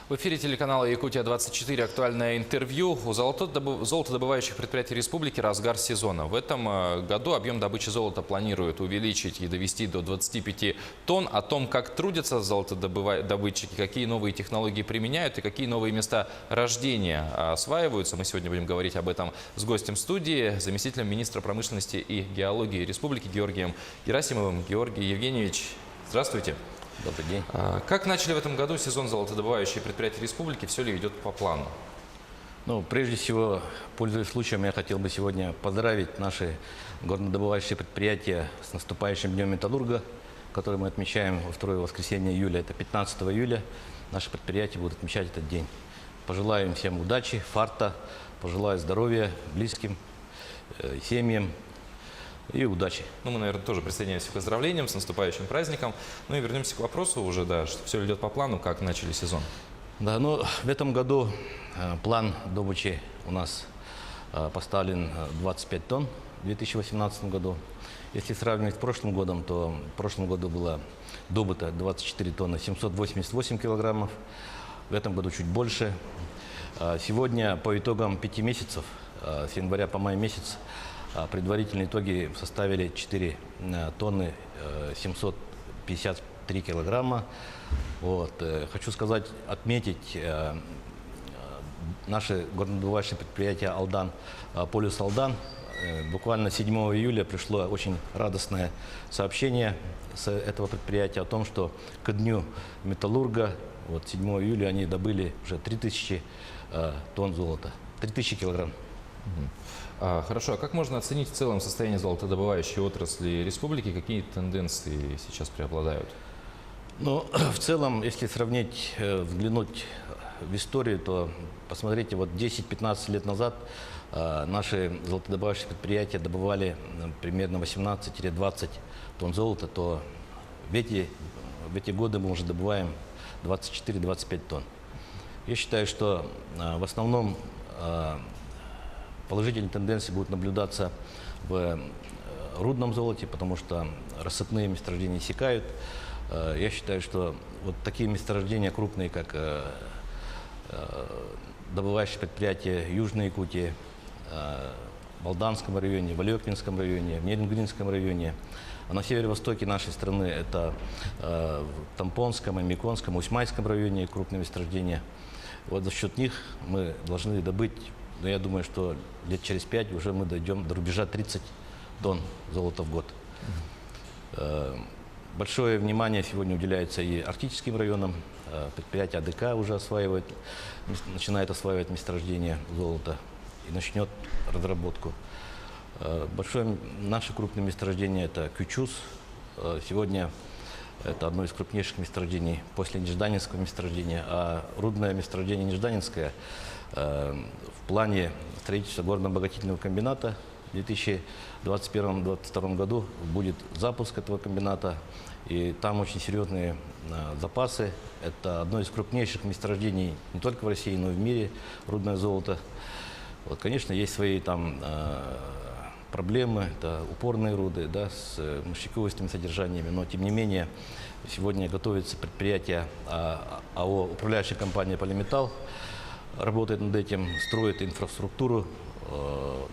В эфире телеканала «Якутия-24» актуальное интервью. У золотодобывающих предприятий республики разгар сезона. В этом году объем добычи золота планируют увеличить и довести до 25 тонн. О том, как трудятся золотодобытчики, какие новые технологии применяют и какие новые места рождения осваиваются, мы сегодня будем говорить об этом с гостем студии, заместителем министра промышленности и геологии республики Георгием Герасимовым. Георгий Евгеньевич, здравствуйте. Добрый день. Как начали в этом году сезон золотодобывающие предприятия республики? Все ли идет по плану? Прежде всего, пользуясь случаем, я хотел бы сегодня поздравить наши горнодобывающие предприятия с наступающим Днем Металлурга, который мы отмечаем во второе воскресенье июля. Это 15 июля. Наши предприятия будут отмечать этот день. Пожелаю им всем удачи, фарта, пожелаю здоровья близким, семьям и удачи. Мы, наверное, тоже присоединяемся к поздравлениям с наступающим праздником. И вернемся к вопросу уже, что все идет по плану, как начали сезон. Да, в этом году план добычи у нас поставлен 25 тонн в 2018 году. Если сравнивать с прошлым годом, то в прошлом году было добыто 24 тонны 788 килограммов. В этом году чуть больше. Сегодня по итогам 5 месяцев, с января по май месяц, предварительные итоги составили 4 тонны 753 килограмма. Хочу сказать, отметить наши горнодобывающие предприятия «Алдан», «Полюс Алдан». Буквально 7 июля пришло очень радостное сообщение с этого предприятия о том, что к дню металлурга, 7 июля, они добыли уже 3000 тонн золота, 3000 килограмм. Хорошо, а как можно оценить в целом состояние золотодобывающей отрасли республики? Какие тенденции сейчас преобладают? В целом, если сравнить, взглянуть в историю, то посмотрите, 10-15 лет назад наши золотодобывающие предприятия добывали примерно 18-20 тонн золота, то в эти годы мы уже добываем 24-25 тонн. Я считаю, что в основном положительные тенденции будут наблюдаться в рудном золоте, потому что рассыпные месторождения иссякают. Я считаю, что такие месторождения крупные, как добывающие предприятия Южной Якутии, в Алданском районе, в Алекминском районе, в Нерингринском районе, а на северо-востоке нашей страны это в Тампонском, Миконском, Усьмайском районе крупные месторождения. За счет них мы должны добыть, я думаю, что лет через 5 уже мы дойдем до рубежа 30 тонн золота в год. Большое внимание сегодня уделяется и арктическим районам. Предприятие АДК уже начинает осваивать месторождение золота и начнет разработку. Наши крупные месторождения – это Кючус. Сегодня это одно из крупнейших месторождений после Нежданинского месторождения, а рудное месторождение Нежданинское в плане строительства горно-обогатительного комбината в 2021-2022 году будет запуск этого комбината, и там очень серьезные запасы. Это одно из крупнейших месторождений не только в России, но и в мире, рудное золото. Конечно, есть свои там проблемы, это упорные руды, с мощековостными содержаниями, но тем не менее сегодня готовится предприятие АО «Управляющая компания Полиметалл», работает над этим, строит инфраструктуру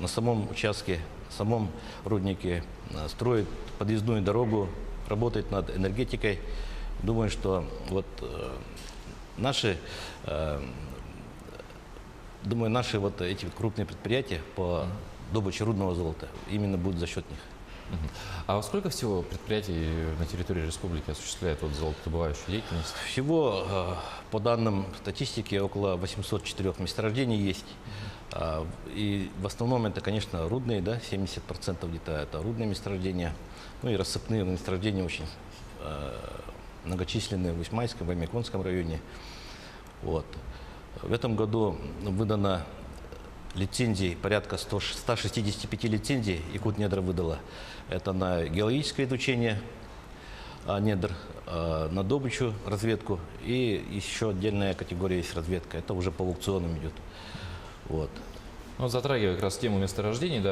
на самом участке, на самом руднике, строит подъездную дорогу, работает над энергетикой. Думаю, что наши эти крупные предприятия по добыче рудного золота именно будут за счет них. А сколько всего предприятий на территории республики осуществляют золотодобывающую деятельность? Всего, по данным статистики, около 804 месторождений есть. И в основном это, конечно, рудные, 70% где-то это рудные месторождения. И рассыпные месторождения очень многочисленные в Усьмайском, в Миконском районе. В этом году выдано лицензий порядка 165 лицензий Якутнедра выдала. Это на геологическое изучение недр, на добычу, разведку, и еще отдельная категория есть разведка. Это уже по аукционам идет. Затрагивая как раз тему месторождений,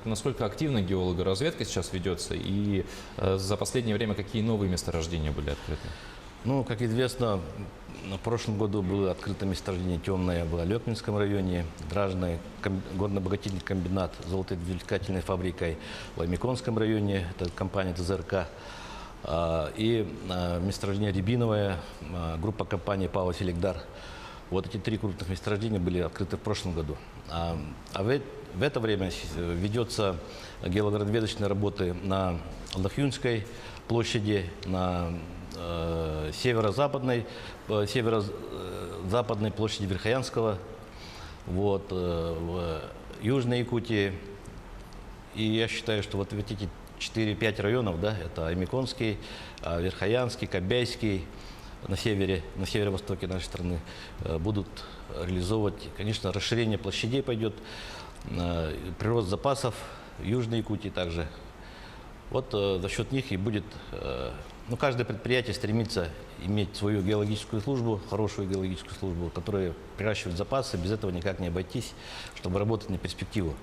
насколько активно геологоразведка сейчас ведется, и за последнее время какие новые месторождения были открыты? Ну, как известно, в прошлом году было открыто месторождение темное в Алекминском районе, Дражный горно-обогатительный комбинат с золотоизвлекательной фабрикой в Аймиконском районе, это компания ТЗРК, и месторождение Рябиновое, группа компаний ПАО «Селекдар». Вот эти три крупных месторождения были открыты в прошлом году. В это время ведется геологоразведочные работы на Лохюнской площади, на северо-западной площади Верхоянского, вот, в Южной Якутии. И я считаю, что вот эти 4-5 районов, да, это Аймиконский, Верхоянский, Кобяйский, на северо-востоке нашей страны, будут реализовывать, конечно, расширение площадей пойдет, прирост запасов в Южной Якутии также. Вот за счет них и будет, ну, каждое предприятие стремится иметь свою геологическую службу, хорошую геологическую службу, которая приращивает запасы, без этого никак не обойтись, чтобы работать на перспективу.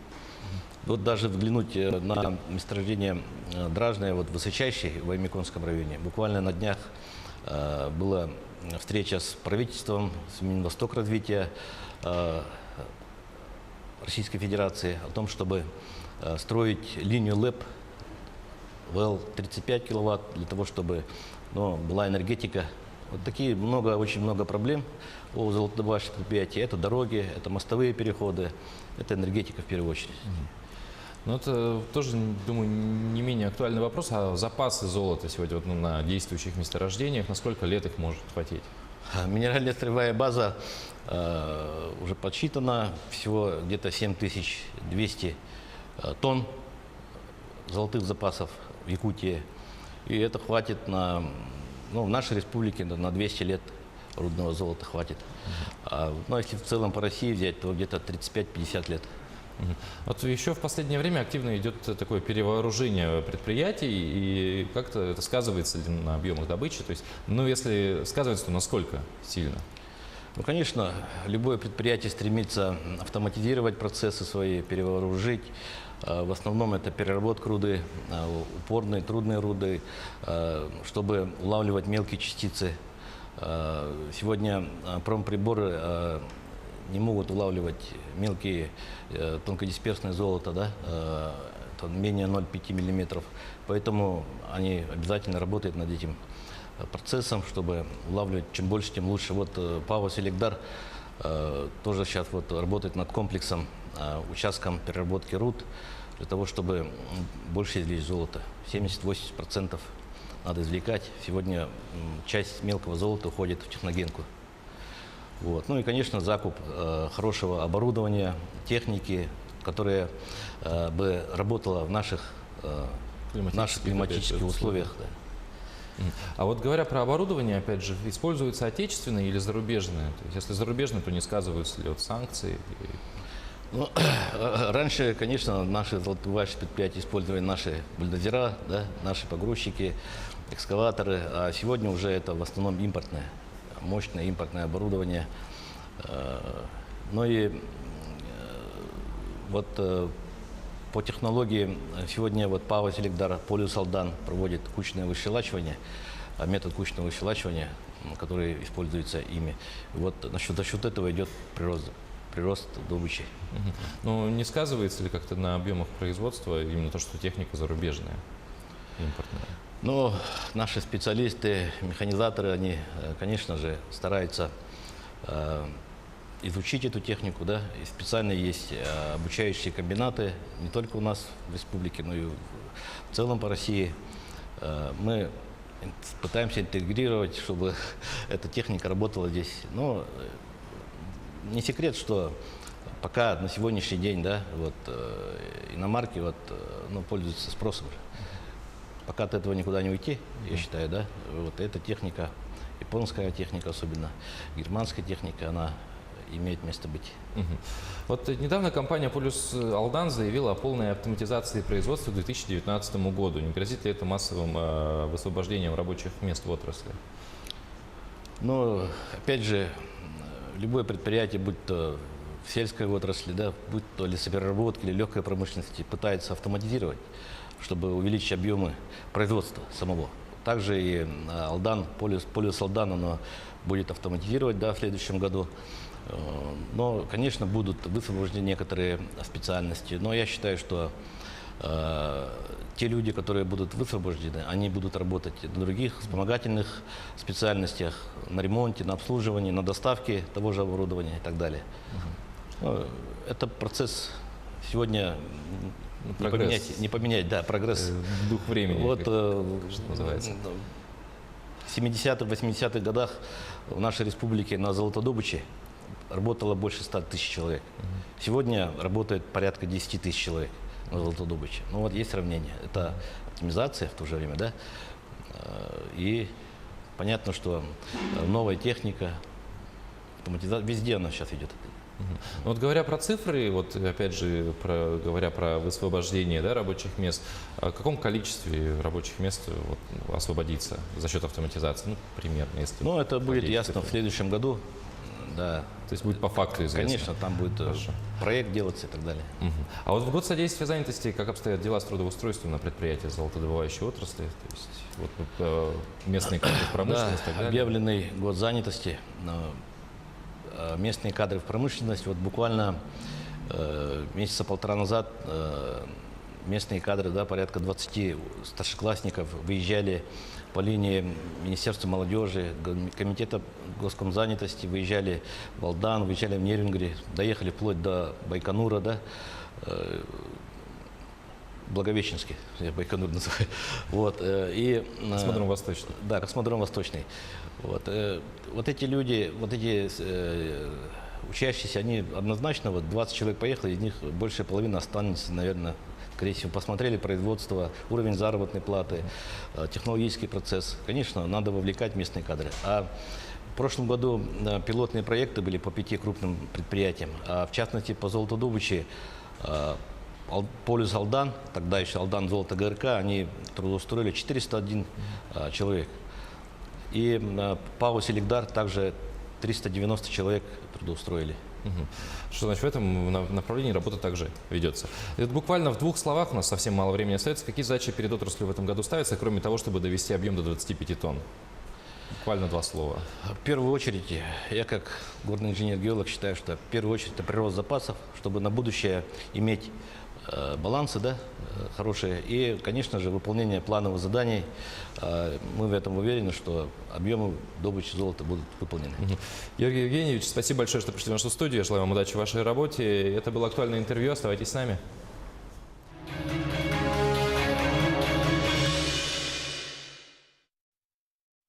Вот даже взглянуть на месторождение Дражное, вот высочайший в Аймиконском районе. Буквально на днях была встреча с правительством, с Минвосток развития Российской Федерации о том, чтобы строить линию ЛЭП ВЛ 35 киловатт, для того, чтобы, ну, была энергетика. Вот такие очень много проблем у золотодобывающих предприятий. Это дороги, это мостовые переходы, это энергетика в первую очередь. Ну, это тоже, думаю, не менее актуальный вопрос. А запасы золота сегодня вот, ну, на действующих месторождениях, на сколько лет их может хватить? Минеральная сырьевая база уже подсчитана, всего где-то 7200 тонн золотых запасов в Якутии. И это хватит на, ну, в нашей республике на 200 лет рудного золота хватит. Но если в целом по России взять, то где-то 35-50 лет. Вот еще в последнее время активно идет такое перевооружение предприятий, и как-то это сказывается ли на объемах добычи? То есть, ну, если сказывается, то насколько сильно? Ну, конечно, любое предприятие стремится автоматизировать процессы свои, перевооружить. В основном это переработка руды, упорные, трудные руды, чтобы улавливать мелкие частицы. Сегодня промприборы не могут улавливать мелкие тонкодисперсное золото, да, это менее 0,5 миллиметров. Поэтому они обязательно работают над этим процессом, чтобы улавливать чем больше, тем лучше. Вот ПАО «Селекдар» тоже сейчас вот работает над комплексом, участком переработки руд, для того, чтобы больше извлечь золото. 70-80% надо извлекать. Сегодня часть мелкого золота уходит в техногенку. Вот. Ну и, конечно, закуп хорошего оборудования, техники, которая бы работала в наших климатических условиях. Да. А вот говоря про оборудование, опять же, используется отечественное или зарубежное? То есть, если зарубежное, то не сказываются ли вот санкции? Ну, раньше, конечно, наши золотодобывающие предприятия использовали наши бульдозера, да, наши погрузчики, экскаваторы, а сегодня уже это в основном импортное, мощное импортное оборудование. Ну и вот по технологии сегодня вот ПАО «Селекдар», Полюс Алдан проводит кучное выщелачивание, метод кучного выщелачивания, который используется ими. Вот за счет этого идет прирост добычи. Ну, не сказывается ли как-то на объемах производства именно то, что техника зарубежная, импортная? Ну, наши специалисты, механизаторы, они, конечно же, стараются изучить эту технику, да, и специально есть обучающие комбинаты не только у нас в республике, но и в целом по России. Мы пытаемся интегрировать, чтобы эта техника работала здесь. Но не секрет, что пока на сегодняшний день, да, вот, иномарки вот, ну, пользуются спросом. Пока от этого никуда не уйти, я считаю, да. Вот эта техника, японская техника особенно, германская техника, она имеет место быть. Вот недавно компания «Полюс Алдан» заявила о полной автоматизации производства к 2019 году. Не грозит ли это массовым высвобождением рабочих мест в отрасли? Ну, опять же, любое предприятие, будь то в сельской отрасли, да, будь то лесопереработки или легкой промышленности, пытается автоматизировать, чтобы увеличить объемы производства самого. Также и Алдан, полюс Алдан, оно будет автоматизировать, да, в следующем году. Но, конечно, будут высвобождены некоторые специальности. Но я считаю, что те люди, которые будут высвобождены, они будут работать на других вспомогательных специальностях, на ремонте, на обслуживании, на доставке того же оборудования и так далее. Ну, это процесс сегодня Прогресс. не поменять, да, прогресс. Дух времени, Вот что называется. в 70-х, 80-х годах в нашей республике на золотодобыче работало больше 100 тысяч человек. Сегодня работает порядка 10 тысяч человек на золотодобыче. Ну вот есть сравнение. Это оптимизация в то же время, да. И понятно, что новая техника, автоматизация, везде она сейчас идет. Ну, вот говоря про цифры, вот опять же, говоря про высвобождение, да, рабочих мест, о каком количестве рабочих мест вот, освободится за счет автоматизации? Ну, примерно, если... Ну, это будет владеть ясно в цифрами. следующем году. Да. То есть будет по факту известно? Конечно, там будет Хорошо. проект делаться и так далее. Мгм. А вот в год содействия занятости, как обстоят дела с трудоустройством на предприятии золотодобывающей отрасли? То есть вот, местные кадры в промышленности и так далее? Объявленный год занятости. Местные кадры в промышленность. Вот буквально месяца полтора назад местные кадры, да, порядка 20 старшеклассников выезжали по линии Министерства молодежи, Комитета госкомзанятости, выезжали в Алдан, выезжали в Нерюнгри, доехали вплоть до Байконура, да, Благовещенский, я Байконур называю. Вот, Космодром Восточный. Да, космодром Восточный. Вот эти люди, вот эти учащиеся, они однозначно, вот 20 человек поехало, из них большая половина останется, наверное, скорее всего, посмотрели производство, уровень заработной платы, технологический процесс. Конечно, надо вовлекать местные кадры. А в прошлом году пилотные проекты были по 5 крупным предприятиям, а в частности по золотодобыче полюс Алдан, тогда еще Алдан Золото ГРК, они трудоустроили 401 человек. И ПАО «Селигдар» также 390 человек трудоустроили. Мгм. Что значит, в этом направлении работа также ведется. И вот буквально в 2 словах, у нас совсем мало времени остается, какие задачи перед отраслью в этом году ставятся, кроме того, чтобы довести объем до 25 тонн? Буквально 2 слова. В первую очередь, я как горный инженер-геолог считаю, что в первую очередь это прирост запасов, чтобы на будущее иметь балансы, да, хорошие. И, конечно же, выполнение плановых заданий. Мы в этом уверены, что объемы добычи золота будут выполнены. Георгий Евгеньевич, спасибо большое, что пришли в нашу студию. Я желаю вам удачи в вашей работе. Это было актуальное интервью. Оставайтесь с нами.